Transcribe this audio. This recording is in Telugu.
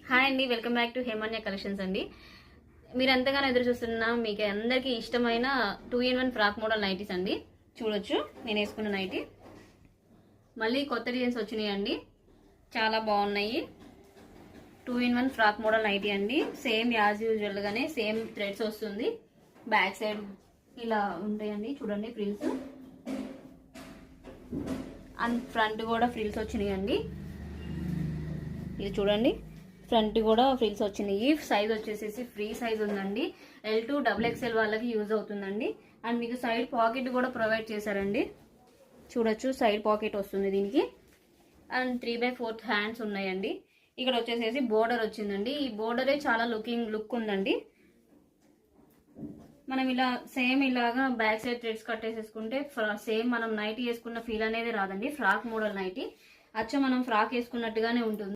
హాయ్ అండి, welcome back to Hemanya collections అండి. మీరు ఎంతగానో ఎదురు చూస్తున్నా మీకు అందరికీ ఇష్టమైన 2-in-1 ఫ్రాక్ మోడల్ నైటీస్ అండి. చూడొచ్చు నేను వేసుకున్న నైటీ. మళ్ళీ కొత్త డిజైన్స్ వచ్చినాయి అండి, చాలా బాగున్నాయి. 2-in-1 ఫ్రాక్ మోడల్ నైటీ అండి. సేమ్ యాజ్ యూజువల్ గానే సేమ్ థ్రెడ్స్ వస్తుంది. బ్యాక్ సైడ్ ఇలా ఉంటాయండి, చూడండి ఫ్రిల్స్. అండ్ ఫ్రంట్ కూడా ఫ్రిల్స్ వచ్చినాయి అండి. ఇది చూడండి, ఫ్రంట్ కూడా ఫ్రిల్స్ వచ్చినాయి. సైజ్ వచ్చేసేసి ఫ్రీ సైజ్ ఉందండి. L2 XXL వాళ్ళకి యూజ్ అవుతుందండి. అండ్ మీకు సైడ్ పాకెట్ కూడా ప్రొవైడ్ చేశారండి. చూడొచ్చు, సైడ్ పాకెట్ వస్తుంది దీనికి. అండ్ 3/4 హ్యాండ్స్ ఉన్నాయండి. ఇక్కడ వచ్చేసేసి బోర్డర్ వచ్చిందండి. ఈ బోర్డరే చాలా లుక్ ఉందండి. మనం ఇలా సేమ్ ఇలాగా బ్యాక్ సైడ్ థ్రెడ్స్ కట్టేసేసుకుంటే సేమ్ మనం నైటీ వేసుకున్న ఫీల్ అనేది రాదండి. ఫ్రాక్ మోడల్ నైటీ అచ్చ మనం ఫ్రాక్ వేసుకున్నట్టుగానే ఉంటుంది.